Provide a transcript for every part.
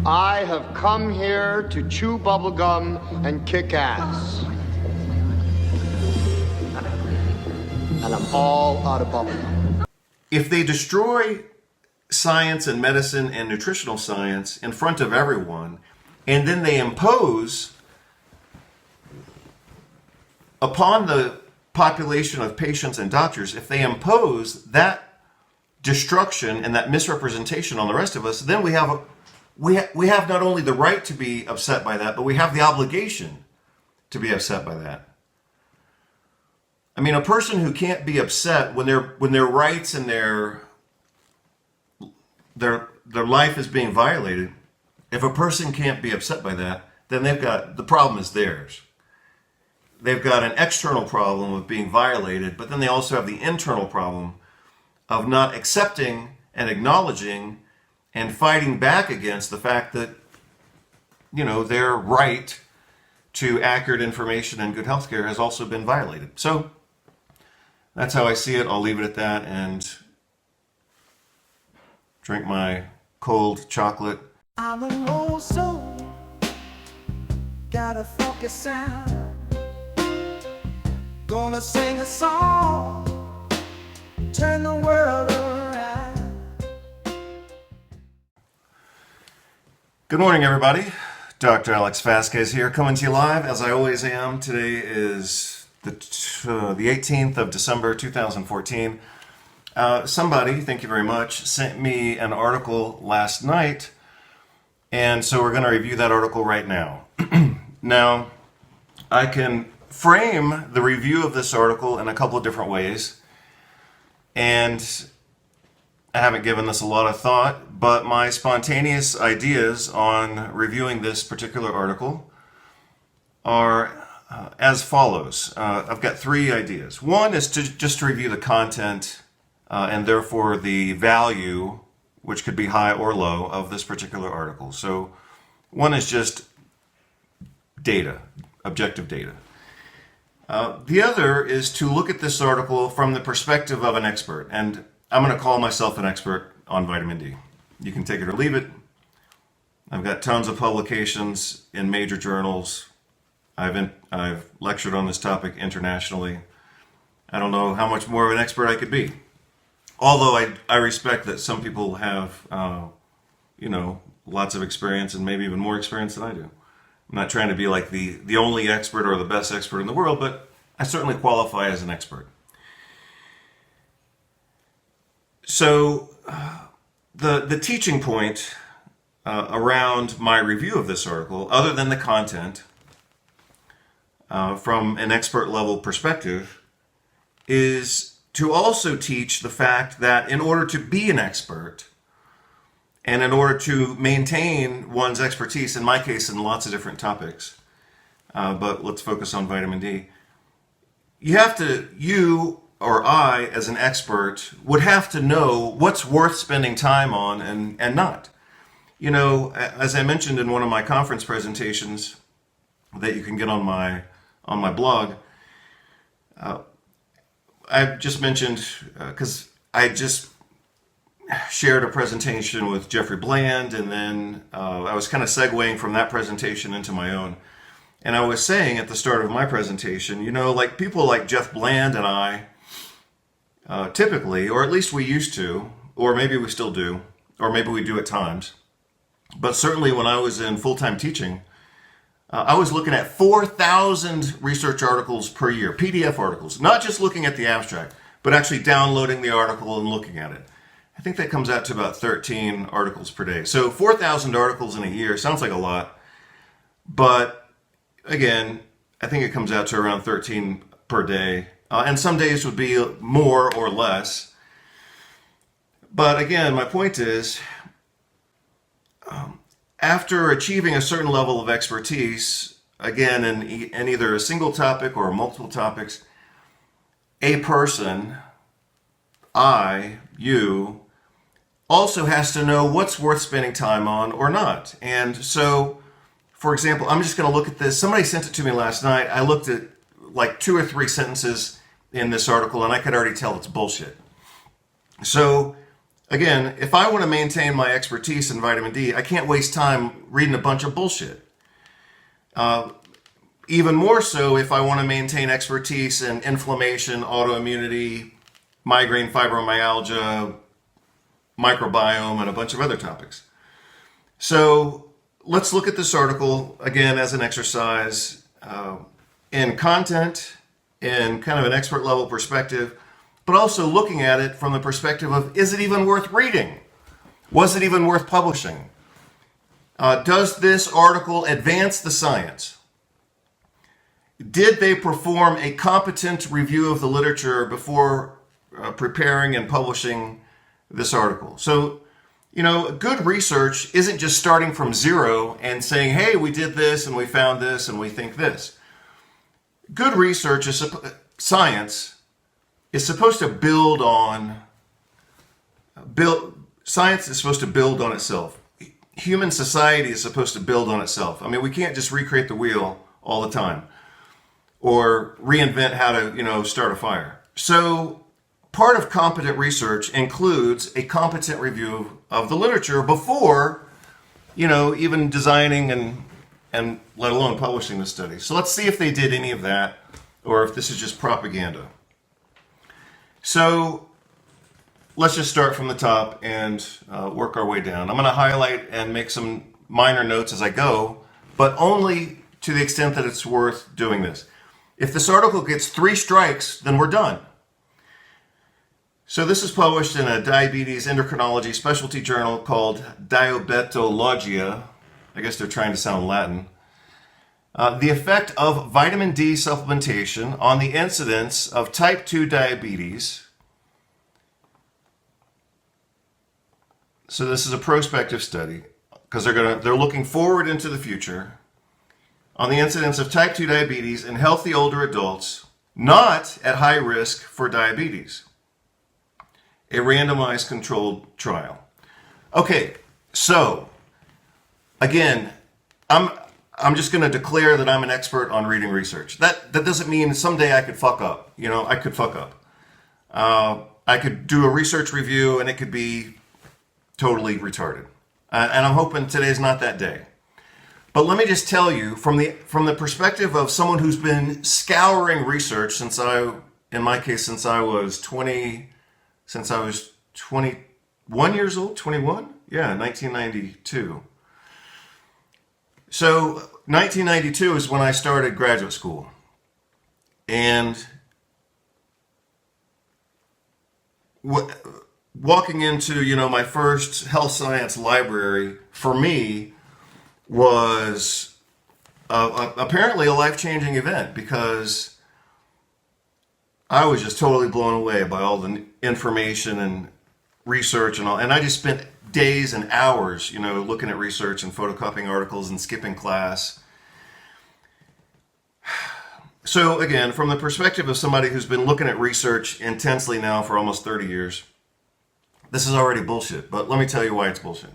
I have come here to chew bubblegum and kick ass. And I'm all out of bubblegum. If they destroy science and medicine and nutritional science in front of everyone, and then they impose upon the population of patients and doctors, if they impose that destruction and that misrepresentation on the rest of us, then we have not only the right to be upset by that, but we have the obligation to be upset by that. I mean, a person who can't be upset when their rights and their life is being violated, if a person can't be upset by that, then the problem is theirs. They've got an external problem of being violated, but then they also have the internal problem of not accepting and acknowledging and fighting back against the fact that, their right to accurate information and good healthcare has also been violated. So that's how I see it. I'll leave it at that and drink my cold chocolate. I'm an old soul, got a funky sound. Gonna sing a song, turn the world around. Good morning, everybody. Dr. Alex Vasquez here, coming to you live as I always am. Today is the 18th of December 2014. Somebody, thank you very much, sent me an article last night, and so we're going to review that article right now. Now, I can frame the review of this article in a couple of different ways, and I haven't given this a lot of thought, but my spontaneous ideas on reviewing this particular article are as follows. I've got three ideas. One is just to review the content and therefore the value, which could be high or low, of this particular article. So one is just data, objective data. The other is to look at this article from the perspective of an expert, and I'm going to call myself an expert on vitamin D. You can take it or leave it. I've got tons of publications in major journals. I've lectured on this topic internationally. I don't know how much more of an expert I could be. Although I respect that some people have, lots of experience and maybe even more experience than I do. I'm not trying to be like the only expert or the best expert in the world, but I certainly qualify as an expert. So the teaching point around my review of this article, other than the content, from an expert level perspective, is to also teach the fact that in order to be an expert and in order to maintain one's expertise, in my case in lots of different topics, but let's focus on vitamin D, you or I as an expert would have to know what's worth spending time on and not. As I mentioned in one of my conference presentations that you can get on my blog, I just mentioned, because I just shared a presentation with Jeffrey Bland, and then I was kind of segueing from that presentation into my own. And I was saying at the start of my presentation, like people like Jeff Bland and I, typically, or at least we used to, or maybe we still do, or maybe we do at times, but certainly when I was in full-time teaching, I was looking at 4,000 research articles per year, PDF articles, not just looking at the abstract, but actually downloading the article and looking at it. I think that comes out to about 13 articles per day. So 4,000 articles in a year sounds like a lot, but again, I think it comes out to around 13 per day. And some days would be more or less. But again, my point is, after achieving a certain level of expertise, again, in either a single topic or multiple topics, a person, you, also has to know what's worth spending time on or not. And so, for example, I'm just going to look at this. Somebody sent it to me last night. I looked at like 2 or 3 sentences in this article, and I could already tell it's bullshit. So Again, if I want to maintain my expertise in vitamin D, I can't waste time reading a bunch of bullshit. Even more so if I want to maintain expertise in inflammation, autoimmunity, migraine, fibromyalgia, microbiome, and a bunch of other topics. So let's look at this article again as an exercise in content, in kind of an expert level perspective, but also looking at it from the perspective of, is it even worth reading? Was it even worth publishing? Does this article advance the science? Did they perform a competent review of the literature before preparing and publishing this article? So, good research isn't just starting from zero and saying, hey, we did this and we found this and we think this. Good research science is supposed to science is supposed to build on itself. Human society is supposed to build on itself. I mean, we can't just recreate the wheel all the time or reinvent how to, start a fire. So part of competent research includes a competent review of the literature before, even designing and let alone publishing the study. So let's see if they did any of that or if this is just propaganda. So let's just start from the top and work our way down. I'm going to highlight and make some minor notes as I go, but only to the extent that it's worth doing this. If this article gets 3 strikes, then we're done. So this is published in a diabetes endocrinology specialty journal called Diabetologia. I guess they're trying to sound Latin. The effect of vitamin D supplementation on the incidence of type 2 diabetes. So this is a prospective study because they're looking forward into the future on the incidence of type 2 diabetes in healthy older adults not at high risk for diabetes. A randomized controlled trial. Okay, so again, I'm just going to declare that I'm an expert on reading research. That doesn't mean someday I could fuck up. I could fuck up. I could do a research review and it could be totally retarded. And I'm hoping today's not that day. But let me just tell you, from the perspective of someone who's been scouring research since I was 21 years old, 21? Yeah, 1992. So 1992 is when I started graduate school. And walking into, my first health science library, for me, was apparently a life-changing event because I was just totally blown away by all the information and research and all. And I just spent days and hours, looking at research and photocopying articles and skipping class. So again, from the perspective of somebody who's been looking at research intensely now for almost 30 years, this is already bullshit, but let me tell you why it's bullshit.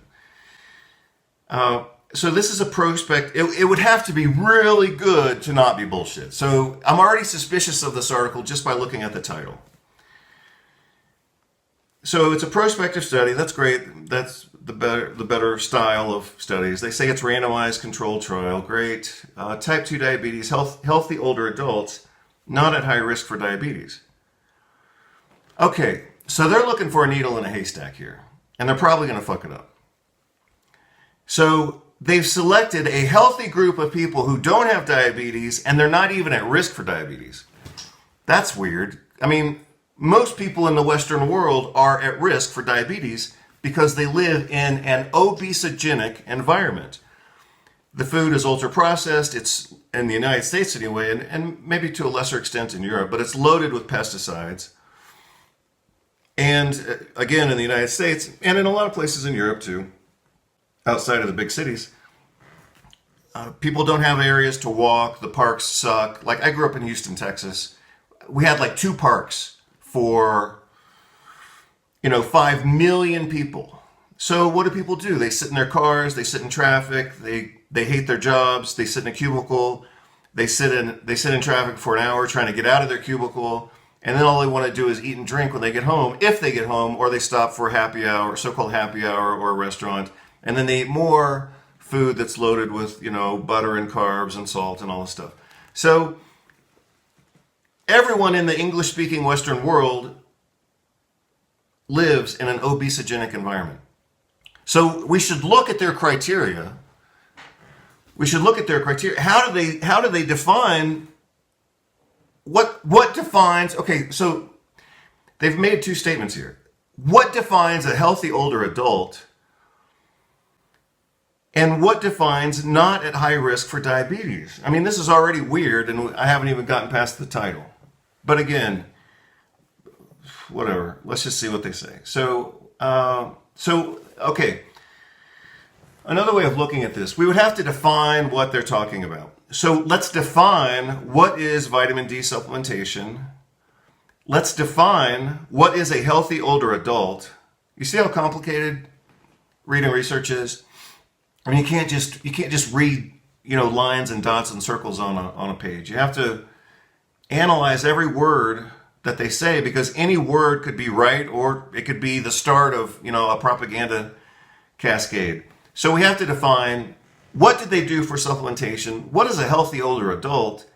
So this is a prospect. It would have to be really good to not be bullshit. So I'm already suspicious of this article just by looking at the title. So it's a prospective study. That's great. That's the better style of studies. They say it's randomized controlled trial. Great. Type 2 diabetes, healthy older adults, not at high risk for diabetes. Okay, so they're looking for a needle in a haystack here, and they're probably going to fuck it up. So they've selected a healthy group of people who don't have diabetes, and they're not even at risk for diabetes. That's weird. I mean, most people in the Western world are at risk for diabetes because they live in an obesogenic environment. The food is ultra-processed. It's, in the United States anyway, and maybe to a lesser extent in Europe, but it's loaded with pesticides. And again, in the United States, and in a lot of places in Europe too, outside of the big cities, people don't have areas to walk. The parks suck. Like, I grew up in Houston, Texas. We had like 2 parks for 5 million people. So what do people do? They sit in their cars, they sit in traffic, they hate their jobs, they sit in a cubicle, they sit in traffic for an hour trying to get out of their cubicle, And then all they want to do is eat and drink when they get home, if they get home, or they stop for happy hour, so-called happy hour, or a restaurant, and then they eat more food that's loaded with, butter and carbs and salt and all this stuff. So everyone in the English-speaking Western world lives in an obesogenic environment. So we should look at their criteria. How do they define what defines, okay, so they've made two statements here. What defines a healthy older adult, and what defines not at high risk for diabetes? I mean, this is already weird, and I haven't even gotten past the title. But again, whatever. Let's just see what they say. So okay. Another way of looking at this, we would have to define what they're talking about. So let's define what is vitamin D supplementation. Let's define what is a healthy older adult. You see how complicated reading research is? I mean, you can't just read, lines and dots and circles on a page. You have to analyze every word that they say, because any word could be right, or it could be the start of, a propaganda cascade. So we have to define, what did they do for supplementation? What is a healthy older adult?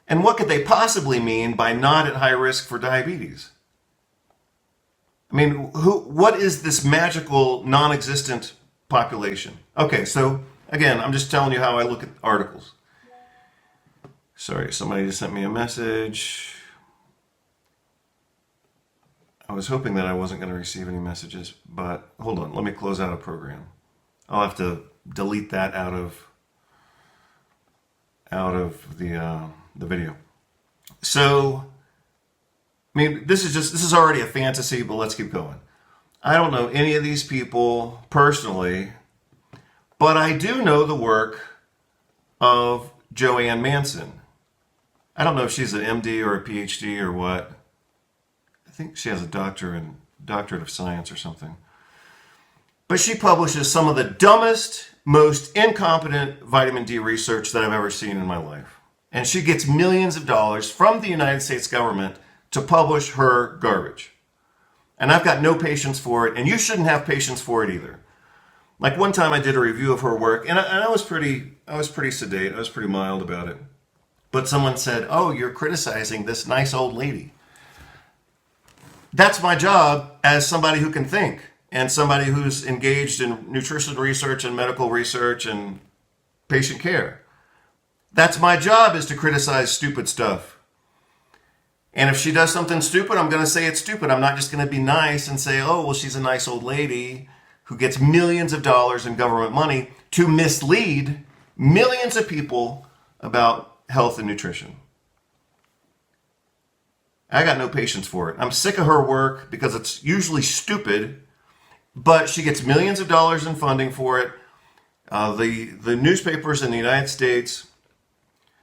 And what could they possibly mean by not at high risk for diabetes? I mean, what is this magical, non-existent population? Okay, so again, I'm just telling you how I look at articles. Sorry, somebody just sent me a message. I was hoping that I wasn't going to receive any messages, but hold on, let me close out a program. I'll have to delete that out of the video. So, I mean, this is already a fantasy, but let's keep going. I don't know any of these people personally, but I do know the work of Joanne Manson. I don't know if she's an MD or a PhD or what. I think she has a doctorate of science or something. But she publishes some of the dumbest, most incompetent vitamin D research that I've ever seen in my life. And she gets millions of dollars from the United States government to publish her garbage. And I've got no patience for it, and you shouldn't have patience for it either. Like one time I did a review of her work, and I was pretty sedate, I was pretty mild about it. But someone said, "Oh, you're criticizing this nice old lady." That's my job as somebody who can think, and somebody who's engaged in nutrition research and medical research and patient care. That's my job, is to criticize stupid stuff. And if she does something stupid, I'm going to say it's stupid. I'm not just going to be nice and say, "Oh, well, she's a nice old lady who gets millions of dollars in government money to mislead millions of people about health and nutrition." I got no patience for it. I'm sick of her work because it's usually stupid, but she gets millions of dollars in funding for it. The newspapers in the United States,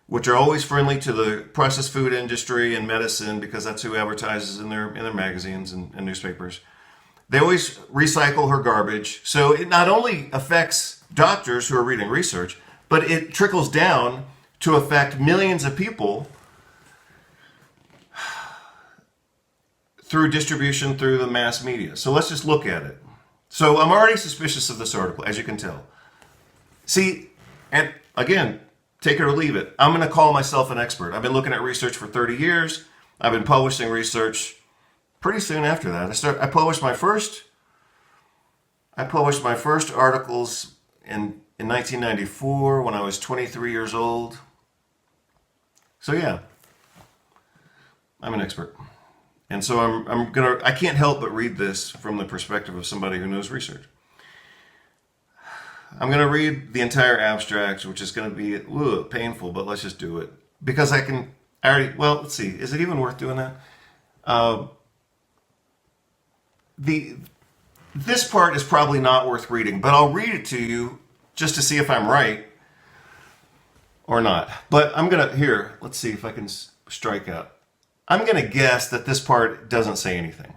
which are always friendly to the processed food industry and medicine, because that's who advertises in their magazines and newspapers, they always recycle her garbage. So it not only affects doctors who are reading research, but it trickles down to affect millions of people through distribution through the mass media. So let's just look at it. So I'm already suspicious of this article, as you can tell. See, and again, take it or leave it, I'm going to call myself an expert. I've been looking at research for 30 years. I've been publishing research pretty soon after that. I published my first articles in 1994 when I was 23 years old. So yeah, I'm an expert. And so I can't help but read this from the perspective of somebody who knows research. I'm going to read the entire abstract, which is going to be painful, but let's just do it. Because let's see, is it even worth doing that? This part is probably not worth reading, but I'll read it to you just to see if I'm right or not. But let's see if I can strike out. I'm going to guess that this part doesn't say anything.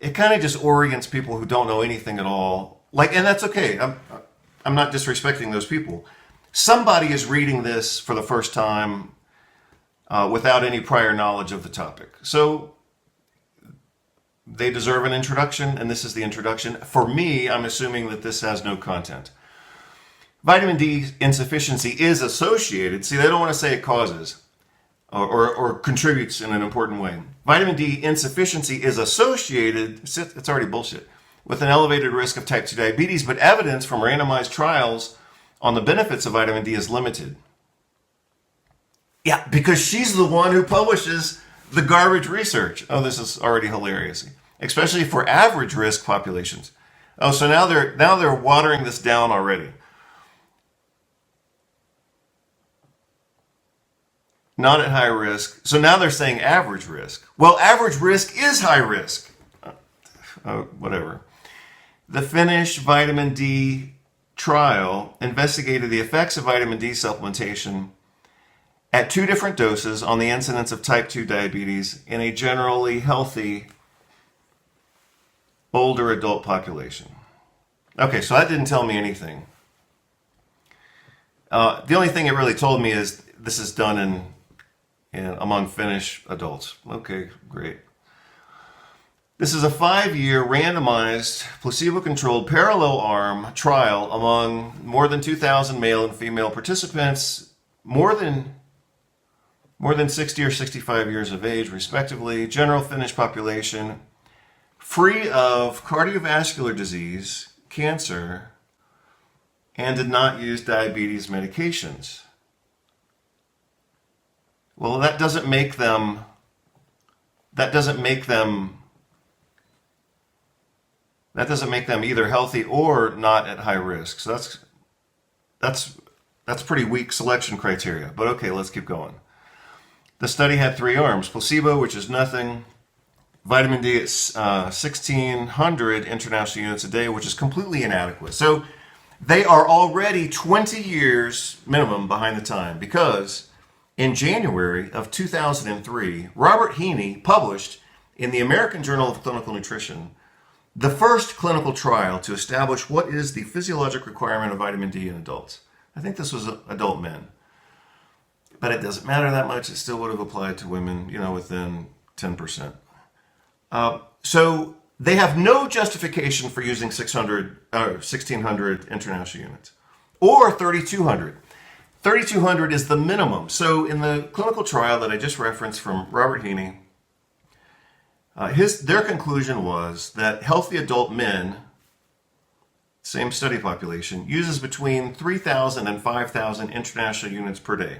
It kind of just orients people who don't know anything at all. And that's okay. I'm not disrespecting those people. Somebody is reading this for the first time. without any prior knowledge of the topic. So they deserve an introduction, and this is the introduction. For me, I'm assuming that this has no content. Vitamin D insufficiency is associated. See, they don't want to say it causes or contributes in an important way. Vitamin D insufficiency is associated, it's already bullshit, with an elevated risk of type 2 diabetes, but evidence from randomized trials on the benefits of vitamin D is limited. Yeah, because she's the one who publishes the garbage research. Oh, this is already hilarious. Especially for average risk populations. Oh, so now they're watering this down already. Not at high risk. So now they're saying average risk. Well, average risk is high risk. Whatever. The Finnish vitamin D trial investigated the effects of vitamin D supplementation at 2 different doses on the incidence of type 2 diabetes in a generally healthy older adult population. Okay, so that didn't tell me anything. The only thing it really told me is this is done among Finnish adults. Okay, great. This is a 5-year randomized, placebo-controlled, parallel arm trial among more than 2,000 male and female participants, more than 60 or 65 years of age, respectively, general Finnish population, free of cardiovascular disease, cancer, and did not use diabetes medications. Well, that doesn't make them either healthy or not at high risk. So that's pretty weak selection criteria. But okay, let's keep going. The study had 3 arms: placebo, which is nothing; vitamin D at 1,600 international units a day, which is completely inadequate. So they are already 20 years minimum behind the time, because in January of 2003, Robert Heaney published in the American Journal of Clinical Nutrition the first clinical trial to establish what is the physiologic requirement of vitamin D in adults. I think this was adult men. But it doesn't matter that much. It still would have applied to women, within 10%. So they have no justification for using 1,600 international units or 3,200. 3,200 is the minimum. So in the clinical trial that I just referenced from Robert Heaney, their conclusion was that healthy adult men, same study population, uses between 3,000 and 5,000 international units per day.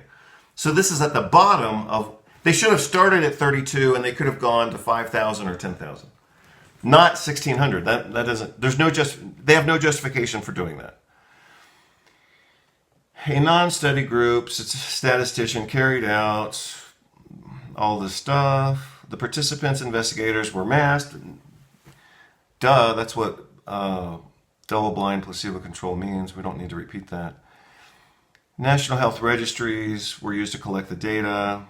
So this is at the bottom of, they should have started at 32 and they could have gone to 5,000 or 10,000. Not 1,600. That doesn't, they have no justification for doing that. A non-study group, statistician carried out all this stuff. The participants, investigators were masked. Duh, that's what double-blind placebo control means. We don't need to repeat that. National health registries were used to collect the data.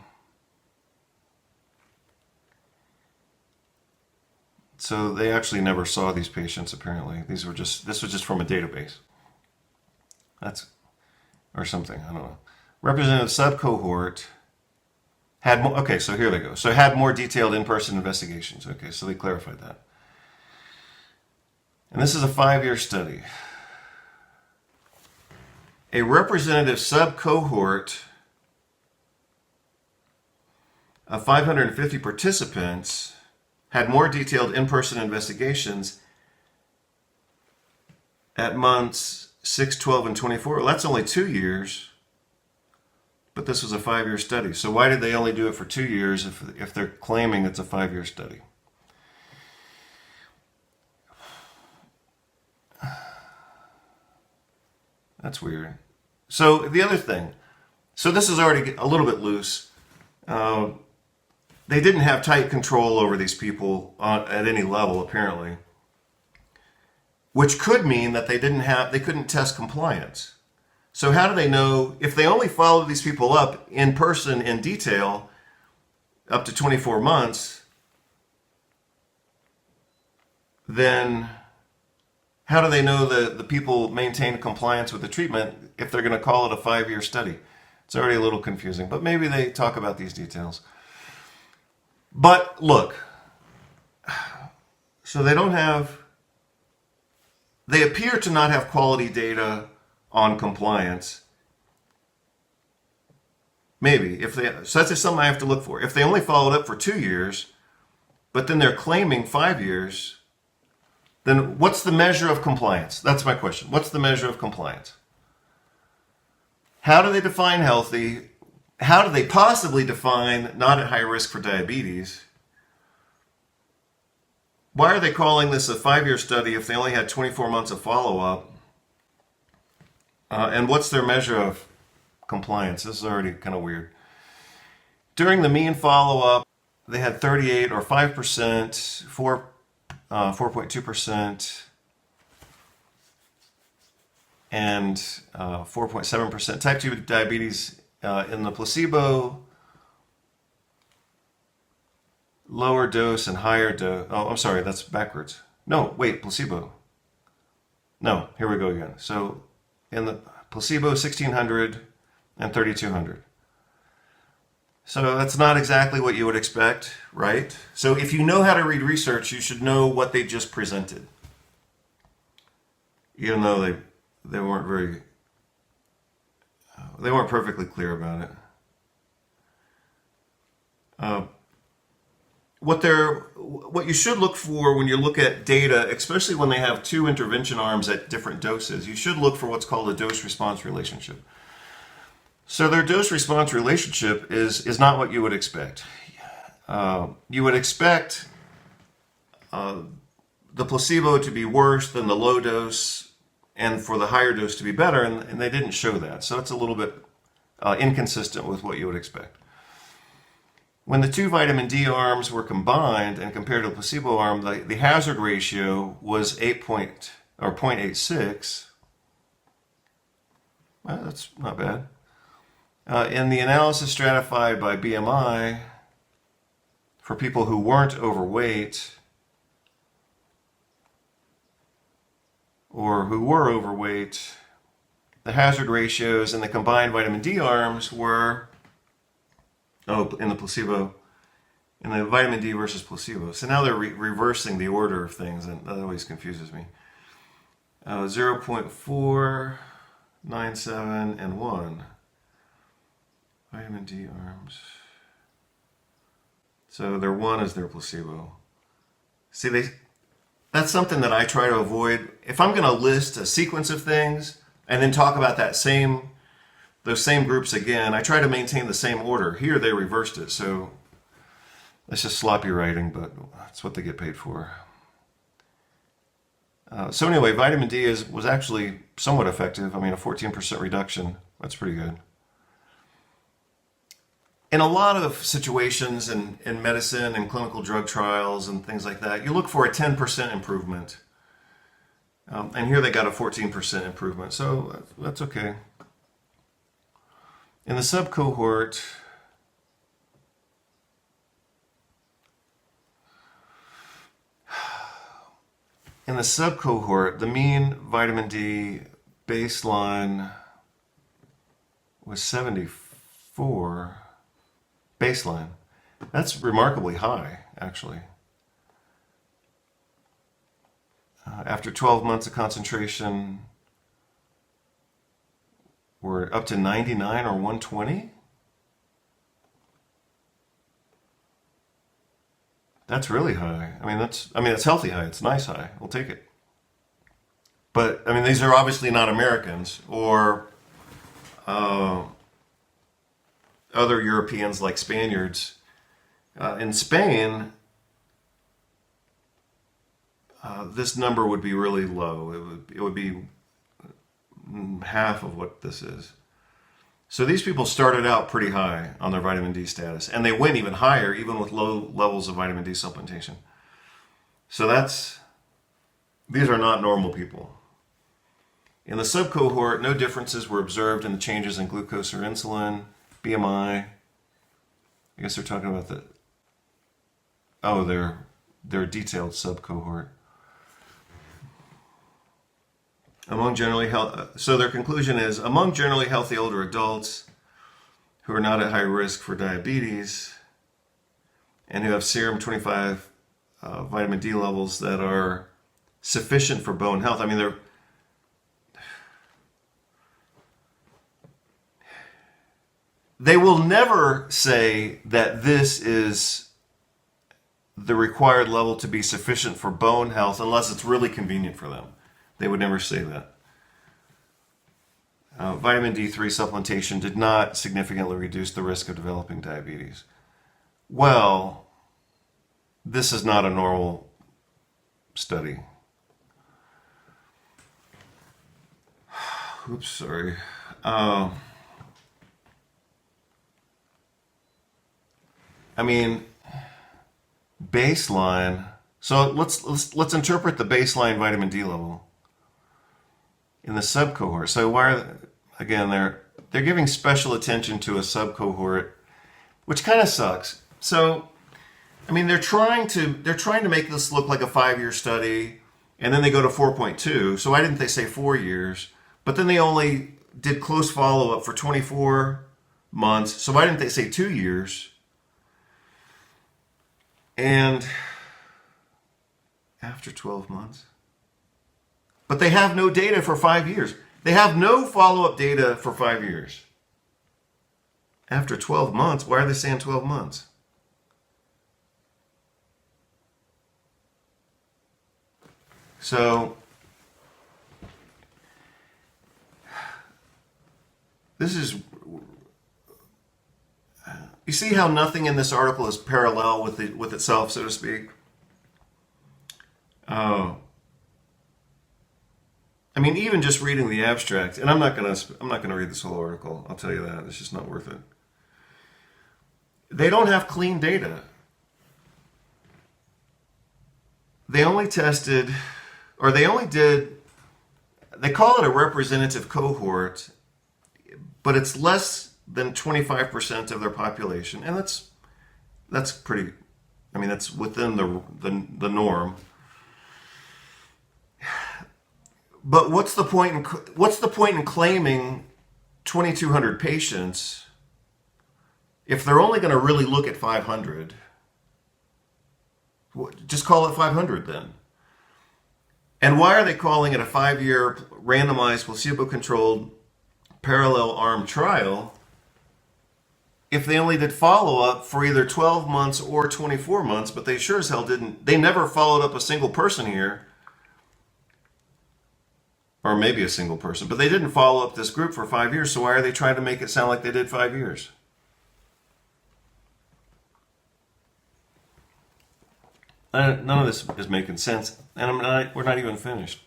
So they actually never saw these patients, apparently. This was just from a database. Or something, I don't know. Representative subcohort had more, okay, so here they go. So had more detailed in-person investigations. Okay, so they clarified that. And this is a 5-year study. A representative subcohort of 550 participants had more detailed in-person investigations at months 6, 12, and 24. Well, that's only 2 years, but this was a 5-year study. So why did they only do it for 2 years if they're claiming it's a 5-year study? That's weird. So the other thing, so this is already a little bit loose. They didn't have tight control over these people at any level, apparently, which could mean that they couldn't test compliance. So how do they know, if they only followed these people up in person in detail up to 24 months, then how do they know that the people maintain compliance with the treatment if they're going to call it a 5-year study? It's already a little confusing, but maybe they talk about these details. But look, so they appear to not have quality data on compliance. Maybe. So that's just something I have to look for. If they only followed up for 2 years, but then they're claiming 5 years, then what's the measure of compliance? That's my question. What's the measure of compliance? How do they define healthy? How do they possibly define not at high risk for diabetes? Why are they calling this a 5-year study if they only had 24 months of follow-up? And what's their measure of compliance? This is already kind of weird. During the mean follow-up, they had 38 or 5%, 4.2%, and 4.7% type 2 diabetes in the placebo, lower dose and higher dose. Oh, I'm sorry, that's backwards. No, wait, placebo. No, here we go again. So in the placebo, 1600 and 3200. So that's not exactly what you would expect, right? So if you know how to read research, you should know what they just presented. Even though they weren't perfectly clear about it. What you should look for when you look at data, especially when they have 2 intervention arms at different doses, you should look for what's called a dose-response relationship. So their dose-response relationship is not what you would expect. You would expect the placebo to be worse than the low dose and for the higher dose to be better, and they didn't show that. So it's a little bit inconsistent with what you would expect. When the 2 vitamin D arms were combined and compared to the placebo arm, the hazard ratio was 0.86. Well, that's not bad. In the analysis stratified by BMI, for people who weren't overweight or who were overweight, the hazard ratios in the combined vitamin D arms were, in the placebo, in the vitamin D versus placebo. So now they're reversing the order of things, and that always confuses me. 0.4, 9.7, and 1. Vitamin D arms. So their 1 is their placebo. See, that's something that I try to avoid. If I'm going to list a sequence of things and then talk about those same groups again, I try to maintain the same order. Here they reversed it, so that's just sloppy writing, but that's what they get paid for. So anyway, vitamin D was actually somewhat effective. I mean, a 14% reduction. That's pretty good. In a lot of situations in medicine and clinical drug trials and things like that, you look for a 10% improvement. And here they got a 14% improvement, so that's okay. In the subcohort, the mean vitamin D baseline was 74. Baseline. That's remarkably high, actually. After 12 months of concentration, we're up to 99 or 120. That's really high. I mean, it's healthy high. It's nice high. We'll take it. But I mean, these are obviously not Americans or other Europeans like Spaniards. In Spain, this number would be really low. It would be half of what this is. So these people started out pretty high on their vitamin D status, and they went even higher, even with low levels of vitamin D supplementation. So these are not normal people. In the subcohort, no differences were observed in the changes in glucose or insulin, BMI. I guess they're talking about their detailed subcohort. So their conclusion is, among generally healthy older adults, who are not at high risk for diabetes and who have serum 25 vitamin D levels that are sufficient for bone health. I mean, they will never say that this is the required level to be sufficient for bone health unless it's really convenient for them. They would never say that. Vitamin D3 supplementation did not significantly reduce the risk of developing diabetes. Well, this is not a normal study. Oops, sorry. I mean, baseline. So let's interpret the baseline vitamin D level in the subcohort. So again, they're giving special attention to a subcohort, which kind of sucks. So, I mean, they're trying to make this look like a 5-year study, and then they go to 4.2. So why didn't they say 4 years? But then they only did close follow-up for 24 months. So why didn't they say 2 years? And after 12 months. But they have no data for 5 years. They have no follow-up data for 5 years. After 12 months, why are they saying 12 months? So, this is, you see how nothing in this article is parallel with itself, so to speak? I mean, even just reading the abstract, and I'm not gonna read this whole article. I'll tell you that it's just not worth it. They don't have clean data. They only tested, or they only did. They call it a representative cohort, but it's less than 25% of their population, and that's pretty. I mean, that's within the norm. But what's the point in claiming 2,200 patients if they're only going to really look at 500? Just call it 500 then. And why are they calling it a 5-year randomized placebo-controlled parallel arm trial if they only did follow-up for either 12 months or 24 months, but they sure as hell didn't. They never followed up a single person here. Or maybe a single person, but they didn't follow up this group for 5 years, so why are they trying to make it sound like they did 5 years? None of this is making sense, and we're not even finished.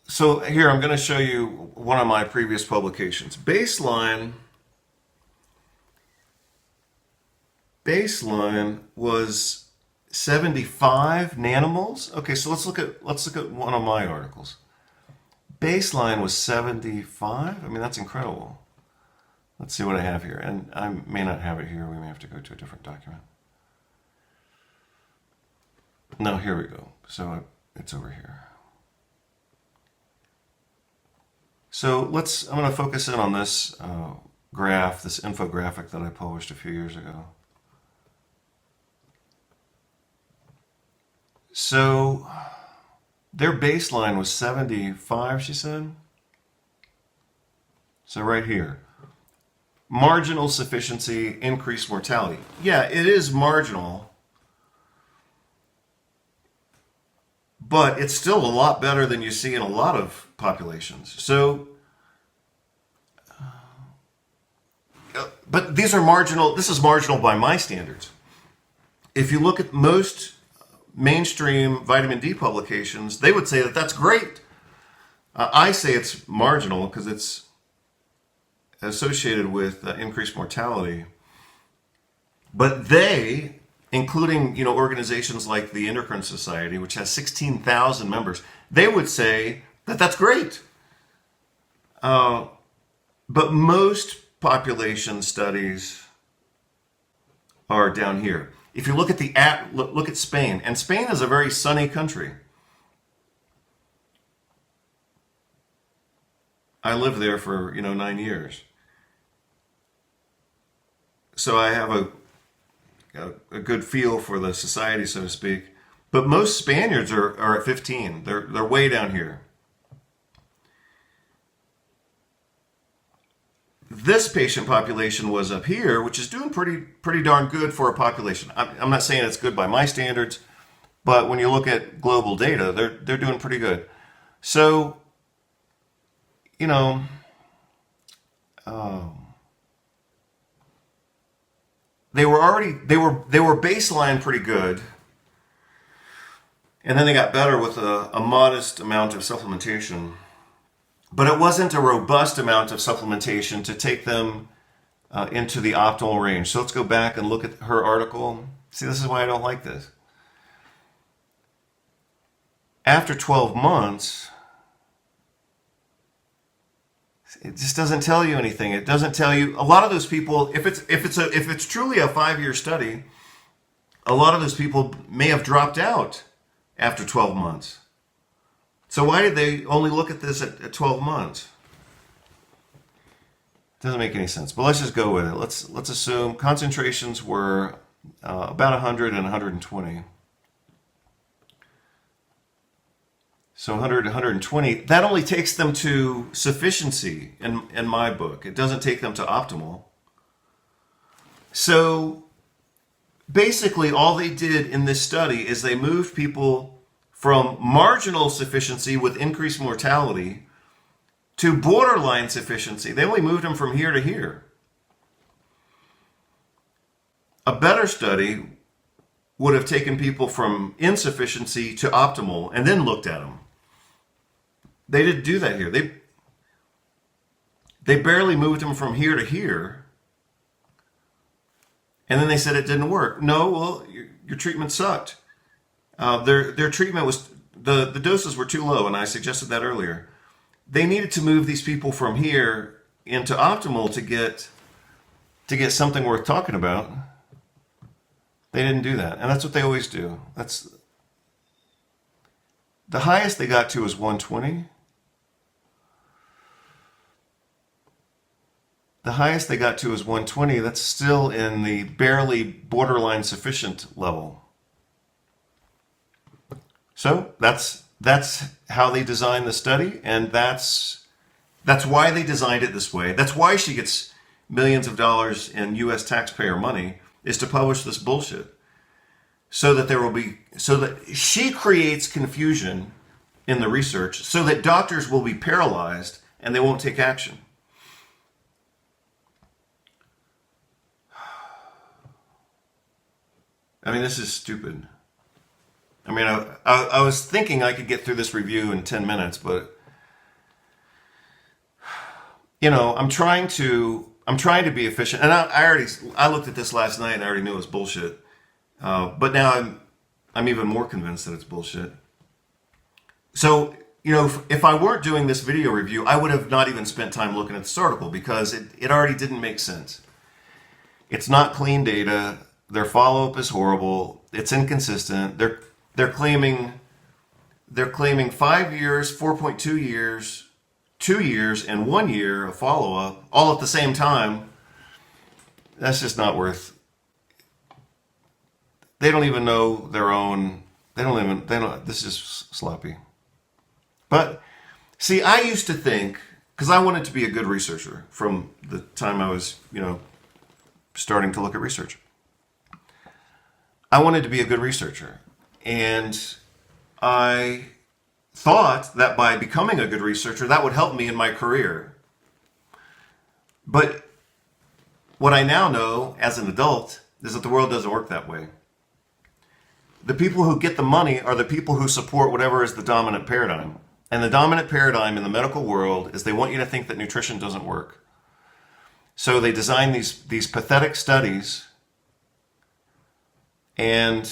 So here, I'm going to show you one of my previous publications. Baseline was 75 nanomoles. Okay, so let's look at one of my articles. Baseline was 75. I mean, that's incredible. Let's see what I have here, and I may not have it here. We may have to go to a different document. No, here we go. So it's over here. So I'm going to focus in on this graph, this infographic that I published a few years ago. So their baseline was 75, she said. So right here, marginal sufficiency, increased mortality. Yeah, it is marginal, but it's still a lot better than you see in a lot of populations. So, but these are marginal. This is marginal by my standards. If you look at most mainstream vitamin D publications, they would say that that's great. I say it's marginal because it's associated with increased mortality. But they, including organizations like the Endocrine Society, which has 16,000 members, they would say that that's great. But most population studies are down here. If you look at look at Spain, and Spain is a very sunny country. I lived there for 9 years. so I have a good feel for the society, so to speak. But most Spaniards are at 15. They're way down here. This patient population was up here, which is doing pretty darn good for a population. I'm not saying it's good by my standards, but when you look at global data, they're doing pretty good. So, you know, they were baseline pretty good, and then they got better with a modest amount of supplementation. But it wasn't a robust amount of supplementation to take them into the optimal range. So let's go back and look at her article. See, this is why I don't like this. After 12 months, it just doesn't tell you anything. It doesn't tell you, a lot of those people, if it's truly a 5-year study, a lot of those people may have dropped out after 12 months. So why did they only look at this at 12 months? Doesn't make any sense. But let's just go with it. Let's assume concentrations were about 100 and 120. So 100 to 120, that only takes them to sufficiency in my book. It doesn't take them to optimal. So basically all they did in this study is they moved people from marginal sufficiency with increased mortality to borderline sufficiency. They only moved them from here to here. A better study would have taken people from insufficiency to optimal and then looked at them. They didn't do that here. They barely moved them from here to here. And then they said it didn't work. No, well, your treatment sucked. Their treatment was, the doses were too low, and I suggested that earlier. They needed to move these people from here into optimal to get something worth talking about. They didn't do that, and that's what they always do. That's the highest they got to was 120. The highest they got to is 120. That's still in the barely borderline sufficient level. So that's how they designed the study, and that's why they designed it this way. That's why she gets millions of dollars in U.S. taxpayer money, is to publish this bullshit, so that she creates confusion in the research, so that doctors will be paralyzed and they won't take action. I mean, this is stupid. I mean, I was thinking I could get through this review in 10 minutes, but, you know, I'm trying to be efficient. And I looked at this last night and I already knew it was bullshit. But now I'm even more convinced that it's bullshit. So, you know, if I weren't doing this video review, I would have not even spent time looking at this article, because it already didn't make sense. It's not clean data. Their follow-up is horrible. It's inconsistent. They're claiming 5 years, 4.2 years, 2 years, and 1 year of follow-up all at the same time. That's just not worth. They don't even know their own. This is sloppy. But see, I used to think, because I wanted to be a good researcher from the time I was, you know, starting to look at research. I wanted to be a good researcher. And I thought that by becoming a good researcher, that would help me in my career. But what I now know as an adult is that the world doesn't work that way. The people who get the money are the people who support whatever is the dominant paradigm. And the dominant paradigm in the medical world is they want you to think that nutrition doesn't work. So they design these pathetic studies, and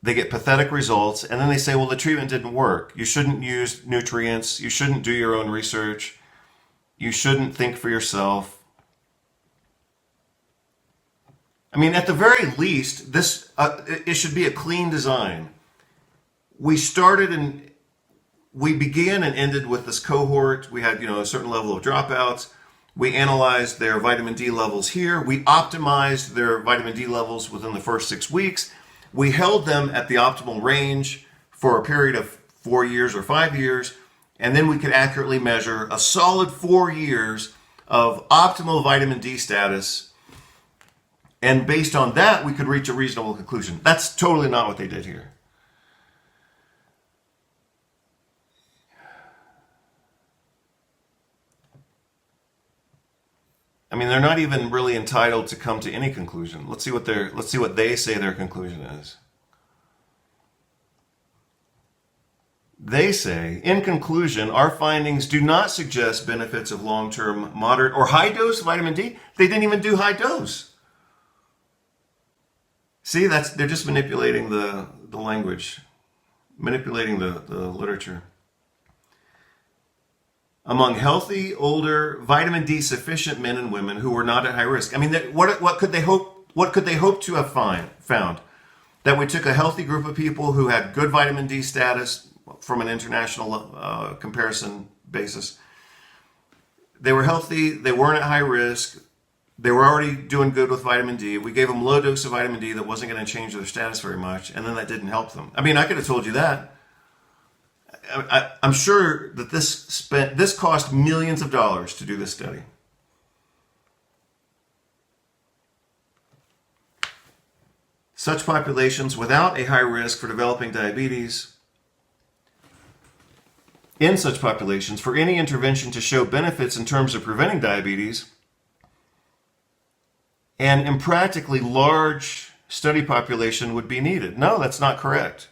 they get pathetic results, and then they say, well, the treatment didn't work. You shouldn't use nutrients. You shouldn't do your own research. You shouldn't think for yourself. I mean, at the very least, this it should be a clean design. We began and ended with this cohort. We had, you know, a certain level of dropouts. We analyzed their vitamin D levels here. We optimized their vitamin D levels within the first 6 weeks. We held them at the optimal range for a period of 4 years or 5 years. And then we could accurately measure a solid 4 years of optimal vitamin D status. And based on that, we could reach a reasonable conclusion. That's totally not what they did here. I mean, they're not even really entitled to come to any conclusion. Let's see what they say their conclusion is. They say, in conclusion, our findings do not suggest benefits of long-term moderate or high-dose vitamin D. They didn't even do high dose. See, they're just manipulating the language, manipulating the literature. Among healthy, older, vitamin D sufficient men and women who were not at high risk. I mean, what could they hope to have found? That we took a healthy group of people who had good vitamin D status from an international comparison basis. They were healthy, they weren't at high risk, they were already doing good with vitamin D. We gave them low dose of vitamin D that wasn't going to change their status very much, and then that didn't help them. I mean, I could have told you that. I'm sure that this cost millions of dollars to do this study. Such populations without a high risk for developing diabetes, in such populations, for any intervention to show benefits in terms of preventing diabetes, an impractically large study population would be needed. No, that's not correct.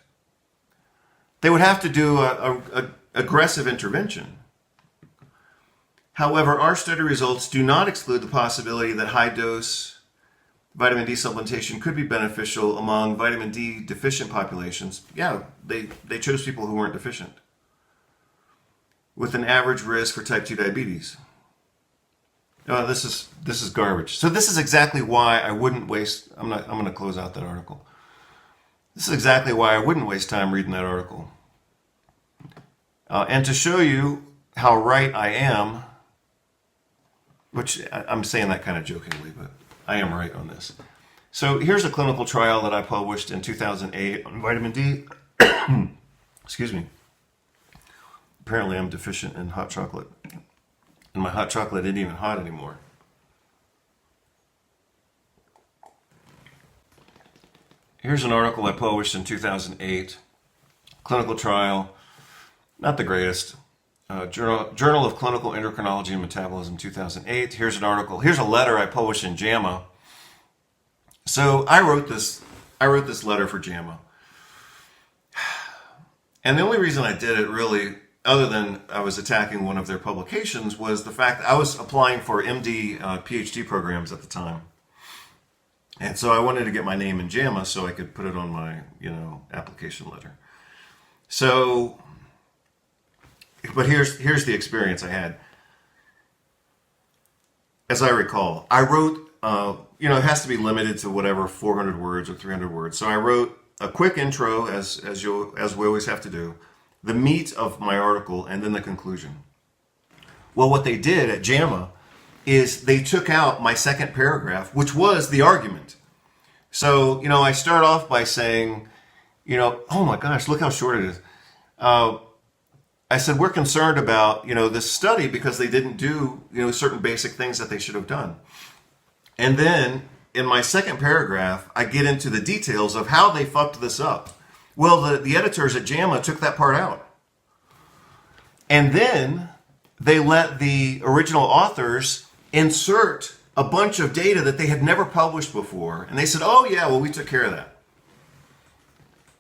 They would have to do a aggressive intervention. However, our study results do not exclude the possibility that high-dose vitamin D supplementation could be beneficial among vitamin D deficient populations. Yeah, they chose people who weren't deficient, with an average risk for type 2 diabetes. This is garbage. So this is exactly why I wouldn't waste. I'm going to close out that article. This is exactly why I wouldn't waste time reading that article. And to show you how right I am, which I'm saying that kind of jokingly, but I am right on this. So here's a clinical trial that I published in 2008 on vitamin D. Excuse me. Apparently I'm deficient in hot chocolate. And my hot chocolate isn't even hot anymore. Here's an article I published in 2008. Clinical trial, not the greatest. Journal of Clinical Endocrinology and Metabolism, 2008. Here's an article. Here's a letter I published in JAMA. So I wrote this letter for JAMA. And the only reason I did it really, other than I was attacking one of their publications, was the fact that I was applying for MD, PhD programs at the time. And so I wanted to get my name in JAMA so I could put it on my, application letter. So, but here's the experience I had. As I recall, I wrote, it has to be limited to whatever 400 words or 300 words. So I wrote a quick intro, as we always have to do, the meat of my article, and then the conclusion. Well, what they did at JAMA is they took out my second paragraph, which was the argument. So, I start off by saying, oh my gosh, look how short it is. I said, we're concerned about, this study because they didn't do, certain basic things that they should have done. And then in my second paragraph, I get into the details of how they fucked this up. Well, the editors at JAMA took that part out. And then they let the original authors insert a bunch of data that they had never published before. And they said, oh yeah, well, we took care of that.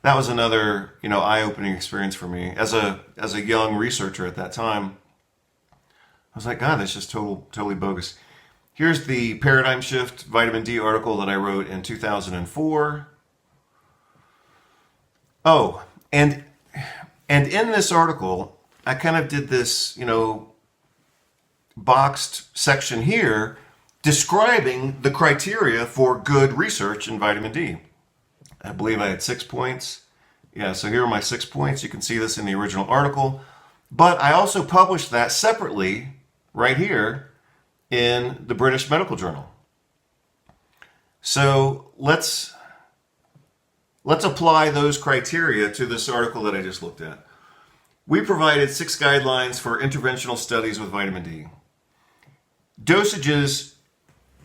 That was another, eye-opening experience for me. As a young researcher at that time, I was like, God, that's just totally bogus. Here's the Paradigm Shift Vitamin D article that I wrote in 2004. Oh, and in this article, I kind of did this, boxed section here describing the criteria for good research in vitamin D. I believe I had 6 points. Yeah, so here are my 6 points. You can see this in the original article. But I also published that separately right here in the British Medical Journal. So let's apply those criteria to this article that I just looked at. We provided 6 guidelines for interventional studies with vitamin D. Dosages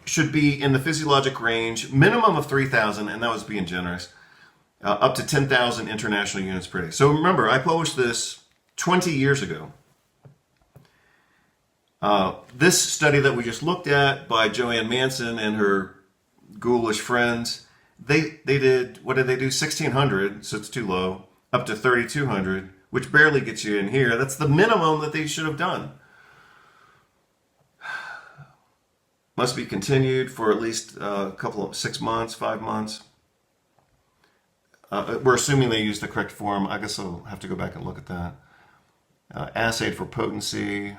should be in the physiologic range, minimum of 3,000, and that was being generous, up to 10,000 international units per day. So remember, I published this 20 years ago. This study that we just looked at by Joanne Manson and her ghoulish friends, they did, what did they do? 1,600, so it's too low, up to 3,200, which barely gets you in here. That's the minimum that they should have done. Must be continued for at least a couple of 6 months, 5 months. We're assuming they used the correct form. I guess I'll have to go back and look at that. Assayed for potency.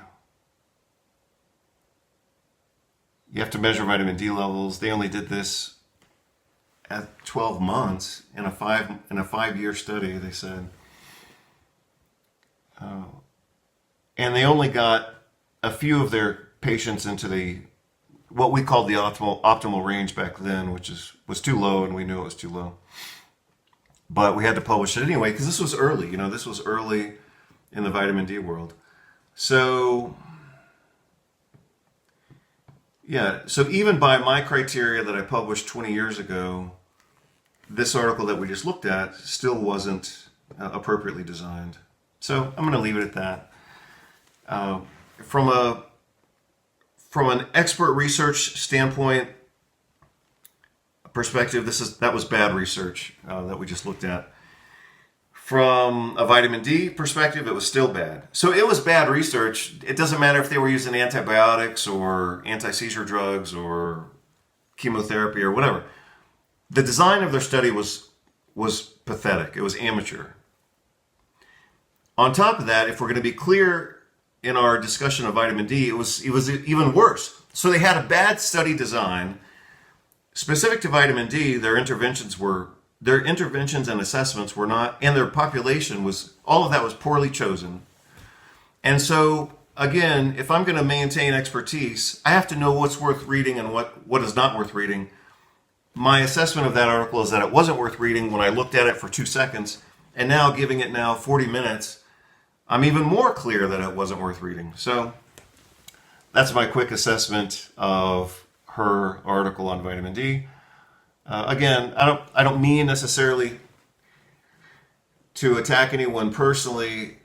You have to measure vitamin D levels. They only did this at 12 months in a 5-year study, they said. And they only got a few of their patients into the what we called the optimal range back then, which was too low, and we knew it was too low. But we had to publish it anyway because this was early. This was early in the vitamin D world. So yeah, so even by my criteria that I published 20 years ago, this article that we just looked at still wasn't appropriately designed. So I'm going to leave it at that. From an expert research standpoint perspective, that was bad research that we just looked at. From a vitamin D perspective, it was still bad. So it was bad research. It doesn't matter if they were using antibiotics or anti-seizure drugs or chemotherapy or whatever. The design of their study was pathetic. It was amateur. On top of that, if we're going to be clear in our discussion of vitamin D, it was even worse. So they had a bad study design specific to vitamin D. Their interventions and assessments were not, and their population was, all of that was poorly chosen. And so again, if I'm going to maintain expertise, I have to know what's worth reading and what is not worth reading. My assessment of that article is that it wasn't worth reading when I looked at it for 2 seconds, and now giving it now 40 minutes, I'm even more clear that it wasn't worth reading. So that's my quick assessment of her article on vitamin D. Again, I don't mean necessarily to attack anyone personally.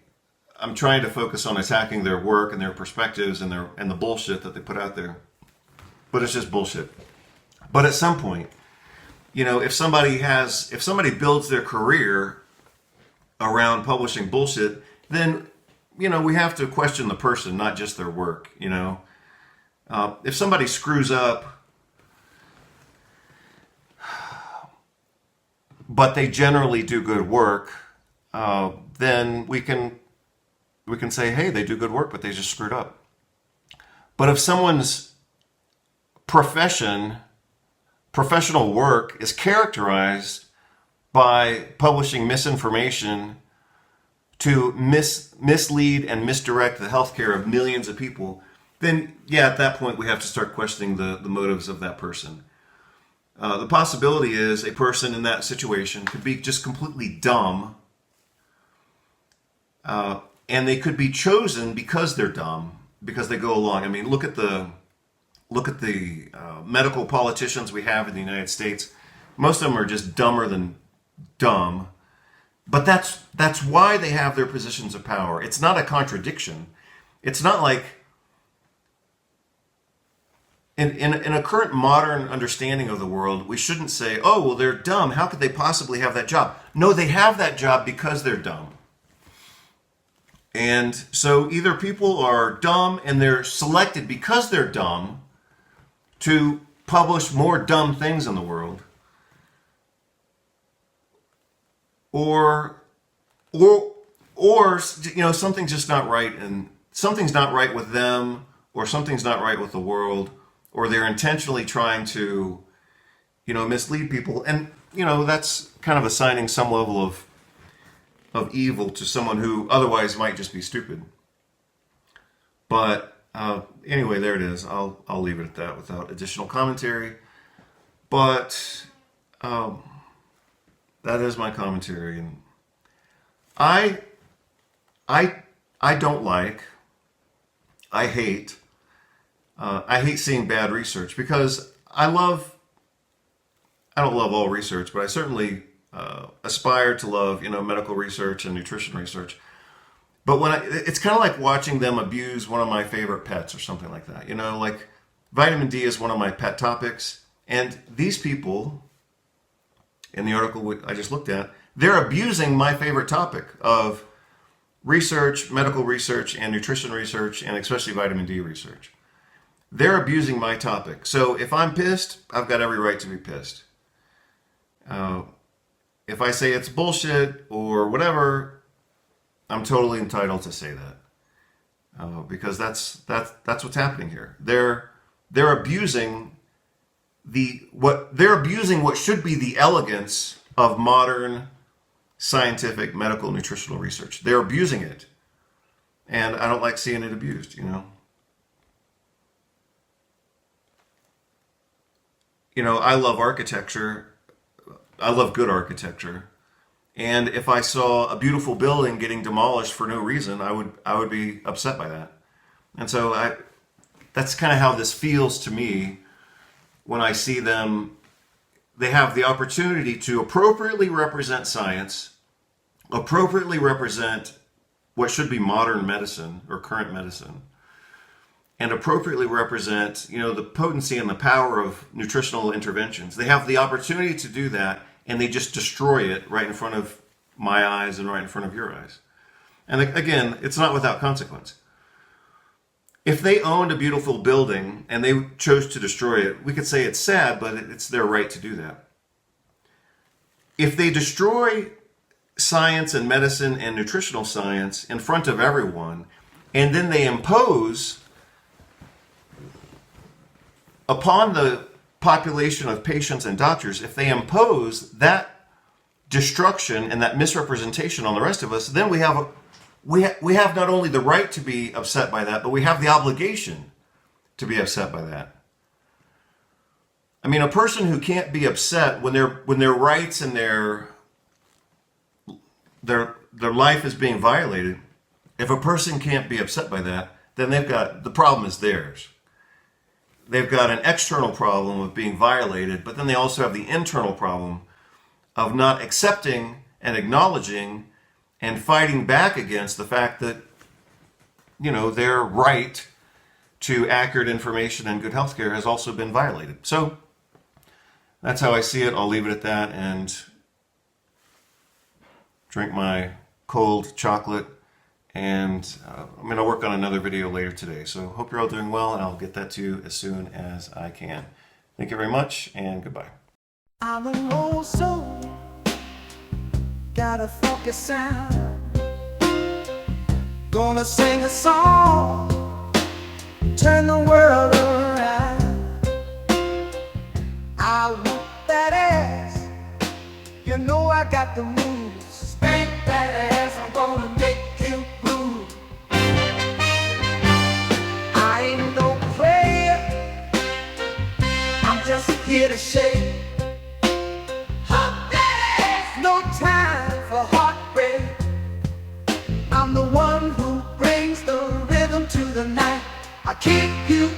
I'm trying to focus on attacking their work and their perspectives and the bullshit that they put out there. But it's just bullshit. But at some point, if somebody builds their career around publishing bullshit, then we have to question the person, not just their work. If somebody screws up, but they generally do good work, then we can say, hey, they do good work, but they just screwed up. But if someone's professional work is characterized by publishing misinformation to mislead and misdirect the healthcare of millions of people, then yeah, at that point we have to start questioning the motives of that person. The possibility is a person in that situation could be just completely dumb, and they could be chosen because they're dumb, because they go along. I mean, look at the medical politicians we have in the United States. Most of them are just dumber than dumb, but that's why they have their positions of power. It's not a contradiction. It's not like in a current modern understanding of the world, we shouldn't say, oh, well, they're dumb. How could they possibly have that job? No, they have that job because they're dumb. And so either people are dumb and they're selected because they're dumb to publish more dumb things in the world, or something's just not right, and something's not right with them, or something's not right with the world, or they're intentionally trying to, mislead people. And, that's kind of assigning some level of evil to someone who otherwise might just be stupid. But Anyway, there it is. I'll leave it at that without additional commentary. But that is my commentary, and I don't like. I hate seeing bad research because I don't love all research, but I certainly aspire to love, medical research and nutrition research. But it's kind of like watching them abuse one of my favorite pets or something like that. Like vitamin D is one of my pet topics. And these people in the article I just looked at, they're abusing my favorite topic of research, medical research, and nutrition research, and especially vitamin D research. They're abusing my topic. So if I'm pissed, I've got every right to be pissed. If I say it's bullshit or whatever, I'm totally entitled to say that, because that's what's happening here. They're abusing what should be the elegance of modern scientific medical nutritional research. They're abusing it, and I don't like seeing it abused. I love architecture. I love good architecture. And if I saw a beautiful building getting demolished for no reason, I would be upset by that. And so that's kind of how this feels to me when I see them. They have the opportunity to appropriately represent science, appropriately represent what should be modern medicine or current medicine, and appropriately represent, the potency and the power of nutritional interventions. They have the opportunity to do that, and they just destroy it right in front of my eyes and right in front of your eyes. And again, it's not without consequence. If they owned a beautiful building and they chose to destroy it, we could say it's sad, but it's their right to do that. If they destroy science and medicine and nutritional science in front of everyone, and then they impose upon the population of patients and doctors, if they impose that destruction and that misrepresentation on the rest of us, then we have not only the right to be upset by that, but we have the obligation to be upset by that. I mean, a person who can't be upset when their rights and their life is being violated, if a person can't be upset by that, then the problem is theirs. They've got an external problem of being violated, but then they also have the internal problem of not accepting and acknowledging and fighting back against the fact that, their right to accurate information and good healthcare has also been violated. So that's how I see it. I'll leave it at that and drink my cold chocolate. And I'm going to work on another video later today. So hope you're all doing well, and I'll get that to you as soon as I can. Thank you very much, and goodbye. I'm an old soul, got a funky sound. Gonna sing a song, turn the world around. I whoop that ass, I got the moves. Spank that ass, I'm gonna make you move. I ain't no player, I'm just here to shake. Hump that ass, no time for heartbreak. I'm the one who brings the rhythm to the night. I keep you